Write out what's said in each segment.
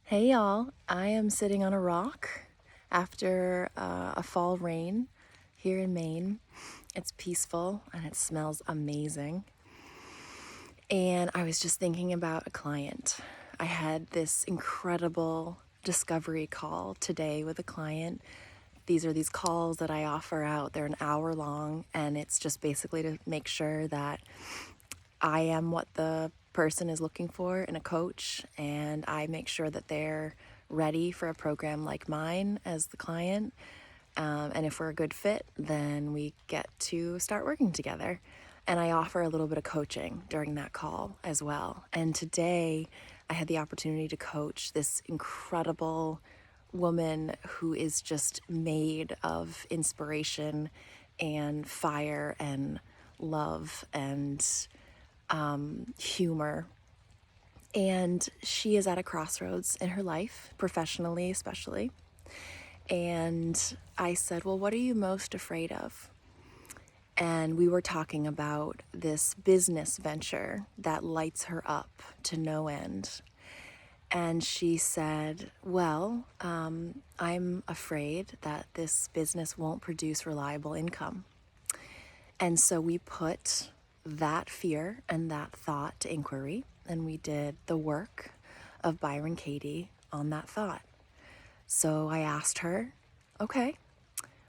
Hey y'all, I am sitting on a rock after a fall rain here in Maine. It's peaceful and it smells amazing. And I was just thinking about a client. I had this incredible discovery call today with a client. These are these calls that I offer out. They're an hour long, and it's just basically to make sure that I am what the person is looking for in a coach, and I make sure that they're ready for a program like mine as the client. And if we're a good fit, then we get to start working together. And I offer a little bit of coaching during that call as well. And today I had the opportunity to coach this incredible woman who is just made of inspiration and fire and love and humor. And she is at a crossroads in her life, professionally especially. And I said, well, what are you most afraid of? And we were talking about this business venture that lights her up to no end. And she said, well, I'm afraid that this business won't produce reliable income. And so we put that fear and that thought to inquiry, and we did the work of Byron Katie on that thought. So I asked her, okay,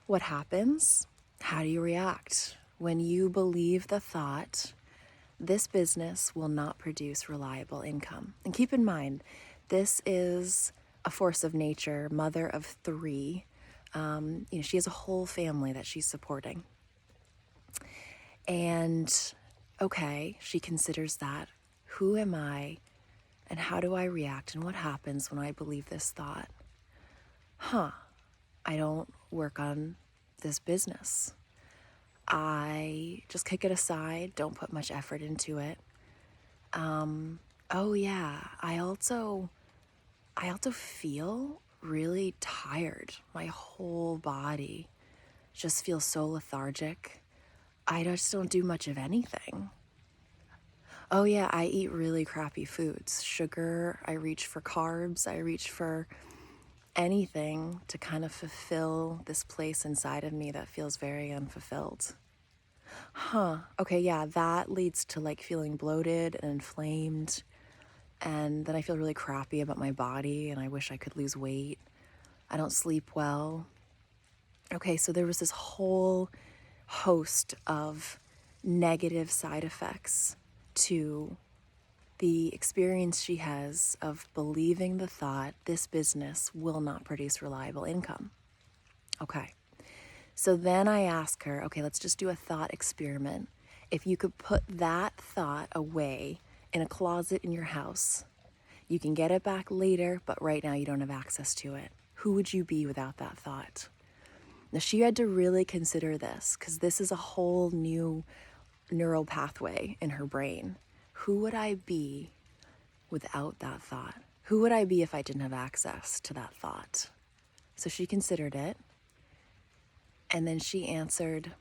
what happens? How do you react when you believe the thought, this business will not produce reliable income? And keep in mind, this is a force of nature, mother of three. She has a whole family that she's supporting. And okay, she considers that. Who am I and how do I react and what happens when I believe this thought? I don't work on this business. I just kick it aside, don't put much effort into it. Oh yeah, I also feel really tired. My whole body just feels so lethargic. I just don't do much of anything. Oh yeah, I eat really crappy foods. Sugar, I reach for carbs, I reach for anything to kind of fulfill this place inside of me that feels very unfulfilled. Okay, yeah, that leads to like feeling bloated and inflamed. And then I feel really crappy about my body and I wish I could lose weight. I don't sleep well. Okay, so there was this whole host of negative side effects to the experience she has of believing the thought this business will not produce reliable income. Okay, so then I ask her, okay, let's just do a thought experiment. If you could put that thought away in a closet in your house, you can get it back later, but right now you don't have access to it. Who would you be without that thought? Now, she had to really consider this because this is a whole new neural pathway in her brain. Who would I be without that thought? Who would I be if I didn't have access to that thought? So she considered it. And then she answered,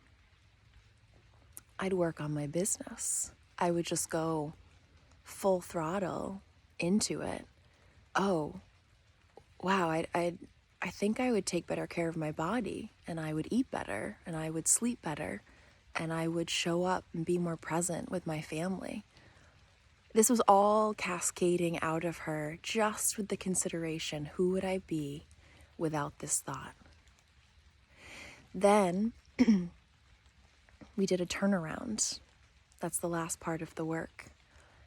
I'd work on my business. I would just go full throttle into it. Oh, wow, I think I would take better care of my body and I would eat better and I would sleep better and I would show up and be more present with my family. This was all cascading out of her just with the consideration, who would I be without this thought? Then we did a turnaround. That's the last part of the work.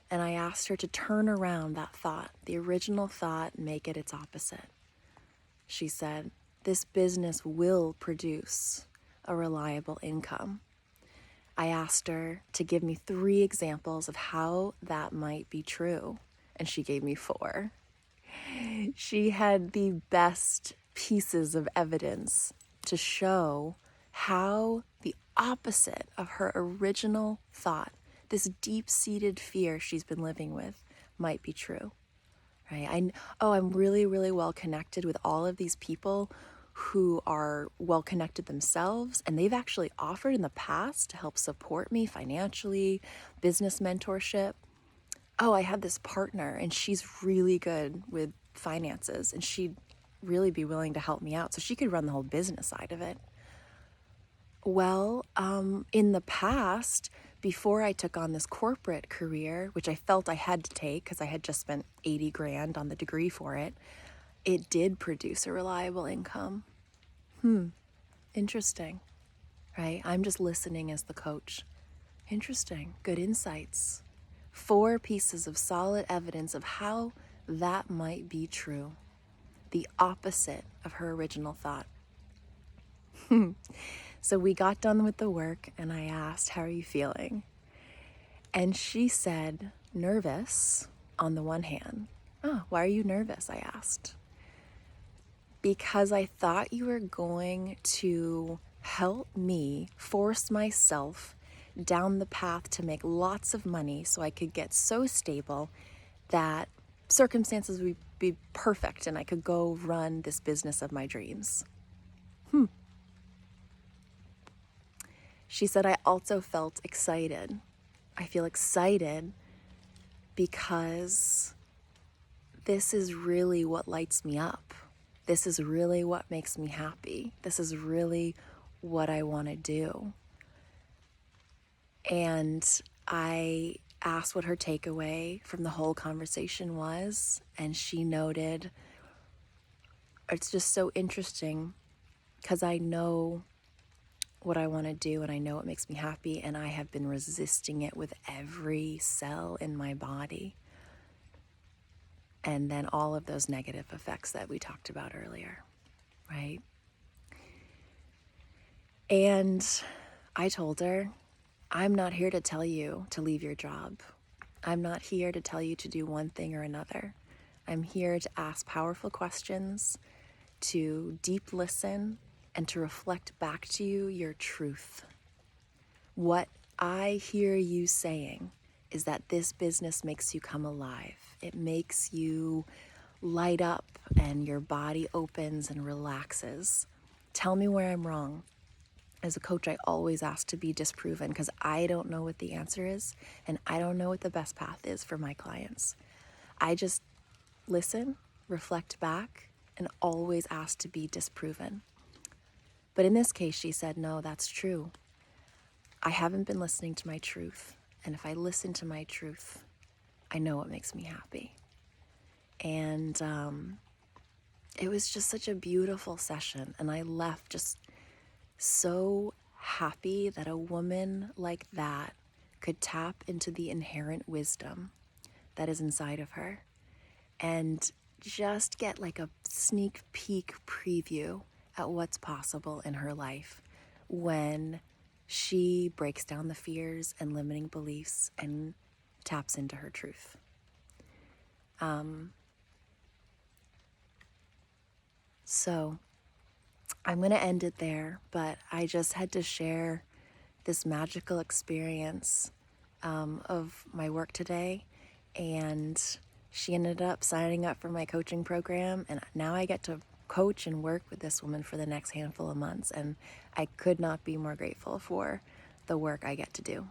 And I asked her to turn around that thought, the original thought, make it its opposite. She said, this business will produce a reliable income. I asked her to give me 3 examples of how that might be true, and she gave me 4. She had the best pieces of evidence to show how the opposite of her original thought, this deep-seated fear she's been living with, might be true. Right? I'm really, really well connected with all of these people who are well connected themselves, and they've actually offered in the past to help support me financially, business mentorship. Oh, I have this partner and she's really good with finances, and she'd really be willing to help me out so she could run the whole business side of it. Well, in the past, before I took on this corporate career, which I felt I had to take because I had just spent 80 grand on the degree for it, it did produce a reliable income. Interesting, right? I'm just listening as the coach. Interesting. Good insights. 4 pieces of solid evidence of how that might be true. The opposite of her original thought. So we got done with the work and I asked, "How are you feeling?" And she said, nervous on the one hand. "Oh, why are you nervous?" I asked. "Because I thought you were going to help me force myself down the path to make lots of money so I could get so stable that circumstances would be perfect and I could go run this business of my dreams." She said, "I also felt excited. I feel excited because this is really what lights me up. This is really what makes me happy. This is really what I want to do." And I asked what her takeaway from the whole conversation was, and she noted, "It's just so interesting because I know what I want to do and I know it makes me happy, and I have been resisting it with every cell in my body." And then all of those negative effects that we talked about earlier, right? And I told her, "I'm not here to tell you to leave your job. I'm not here to tell you to do one thing or another. I'm here to ask powerful questions, to deep listen, and to reflect back to you your truth. What I hear you saying is that this business makes you come alive. It makes you light up and your body opens and relaxes. Tell me where I'm wrong." As a coach, I always ask to be disproven because I don't know what the answer is and I don't know what the best path is for my clients. I just listen, reflect back, and always ask to be disproven. But in this case, she said, "No, that's true. I haven't been listening to my truth. And if I listen to my truth, I know what makes me happy." And it was just such a beautiful session. And I left just so happy that a woman like that could tap into the inherent wisdom that is inside of her and just get like a sneak peek preview at what's possible in her life when she breaks down the fears and limiting beliefs and taps into her truth. So I'm going to end it there, but I just had to share this magical experience of my work today. And she ended up signing up for my coaching program, and now I get to coach and work with this woman for the next handful of months, and I could not be more grateful for the work I get to do.